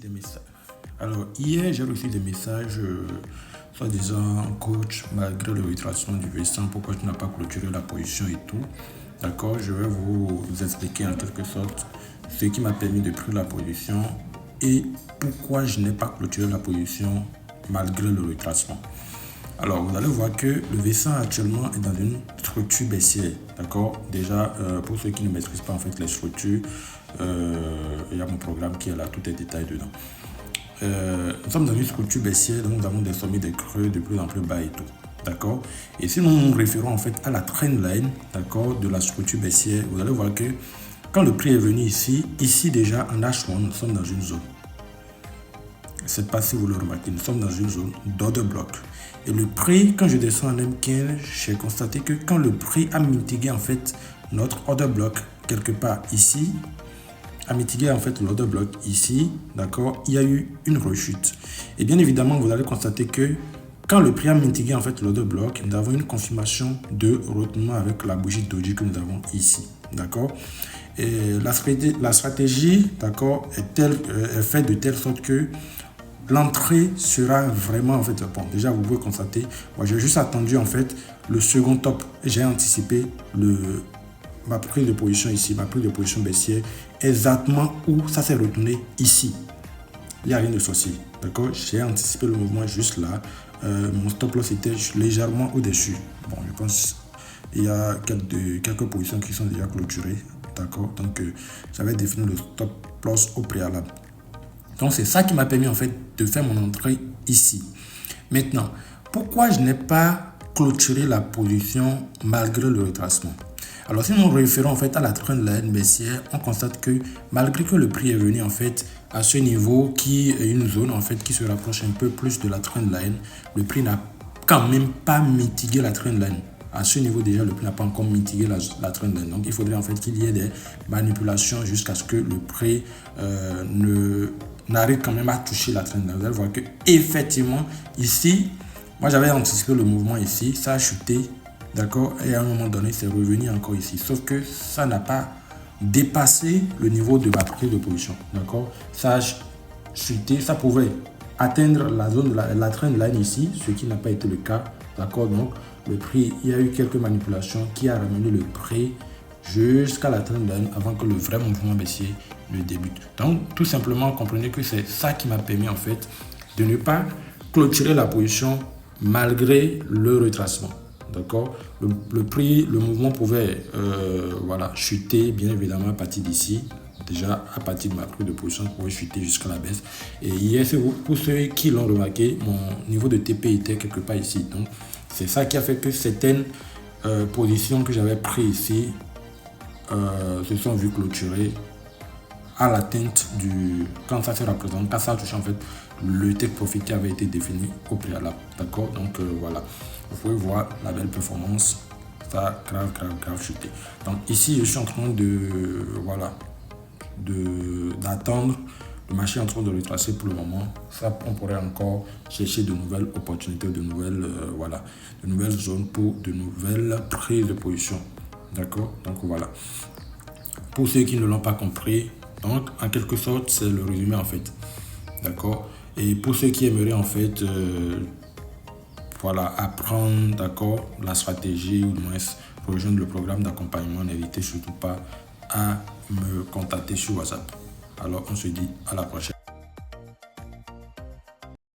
des messages. Alors, hier, j'ai reçu des messages, soit disant, coach, malgré le retracement du V100, pourquoi tu n'as pas clôturé la position et tout. D'accord, je vais vous expliquer en quelque sorte ce qui m'a permis de prendre la position et pourquoi je n'ai pas clôturé la position malgré le retracement. Alors, vous allez voir que le V100 actuellement est dans une structure baissière. D'accord. Déjà, pour ceux qui ne maîtrisent pas en fait les structures, il y a mon programme qui est là, tout est détaillé dedans. Nous sommes dans une structure baissière, donc nous avons des sommets, des creux de plus en plus bas et tout. D'accord. Et si nous nous référons en fait à la trendline, d'accord, de la structure baissière, vous allez voir que quand le prix est venu ici déjà en H1, nous sommes dans une zone. Je ne sais pas si vous le remarquez, nous sommes dans une zone d'order block. Et le prix, quand je descends en M15, j'ai constaté que quand le prix a mitigué en fait notre order block quelque part ici, a mitigué en fait l'order block ici, d'accord, il y a eu une rechute. Et bien évidemment, vous allez constater que quand le prix a mitigué en fait l'order block, nous avons une confirmation de retournement avec la bougie doji que nous avons ici, d'accord. Et la stratégie, d'accord, est faite de telle sorte que l'entrée sera vraiment en fait bon. Déjà, vous pouvez constater, moi j'ai juste attendu en fait le second top. J'ai anticipé ma prise de position ici, ma prise de position baissière, exactement où ça s'est retourné ici. Il n'y a rien de sorcier, d'accord. J'ai anticipé le mouvement juste là. Mon stop loss était légèrement au-dessus. Bon, je pense il y a quelques positions qui sont déjà clôturées, d'accord. Donc, j'avais défini le stop loss au préalable. Donc, c'est ça qui m'a permis en fait de faire mon entrée ici. Maintenant, pourquoi je n'ai pas clôturé la position malgré le retracement? Alors, si nous référons en fait à la trendline baissière, on constate que malgré que le prix est venu en fait à ce niveau qui est une zone en fait qui se rapproche un peu plus de la trendline, le prix n'a quand même pas mitigué la trendline. À ce niveau déjà, le prix n'a pas encore mitigué la trendline. Donc, il faudrait en fait qu'il y ait des manipulations jusqu'à ce que le prix n'arrive quand même à toucher la trendline. Vous allez voir que effectivement ici, moi j'avais anticipé le mouvement ici, ça a chuté, d'accord, et à un moment donné c'est revenu encore ici, sauf que ça n'a pas dépassé le niveau de ma prise de position, d'accord. Ça a chuté, ça pouvait atteindre la zone de la trendline ici, ce qui n'a pas été le cas, d'accord. Donc le prix, il y a eu quelques manipulations qui a ramené le prix jusqu'à la trendline avant que le vrai mouvement baissier ne débute. Donc tout simplement comprenez que c'est ça qui m'a permis en fait de ne pas clôturer la position malgré le retracement, d'accord. Le prix, le mouvement pouvait voilà, chuter bien évidemment à partir d'ici. Déjà à partir de ma prise de position, pouvait chuter jusqu'à la baisse. Et hier, pour ceux qui l'ont remarqué, mon niveau de TP était quelque part ici. Donc c'est ça qui a fait que certaines positions que j'avais prises ici se sont vues clôturées à l'atteinte du... Quand ça se représente, quand ça a touché en fait le take profit qui avait été défini au préalable. D'accord. Donc voilà, vous pouvez voir la belle performance. Ça a grave chuté. Donc ici, je suis en train de... Voilà, d'attendre. Le marché est en train de retracer pour le moment. Ça, on pourrait encore chercher de nouvelles opportunités, de nouvelles, voilà, de nouvelles zones pour de nouvelles prises de position. D'accord. Donc voilà. Pour ceux qui ne l'ont pas compris, donc en quelque sorte, c'est le résumé en fait. D'accord. Et pour ceux qui aimeraient en fait, voilà, apprendre, d'accord, la stratégie ou du moins rejoindre le programme d'accompagnement, n'hésitez surtout pas à me contacter sur WhatsApp. Alors, on se dit à la prochaine.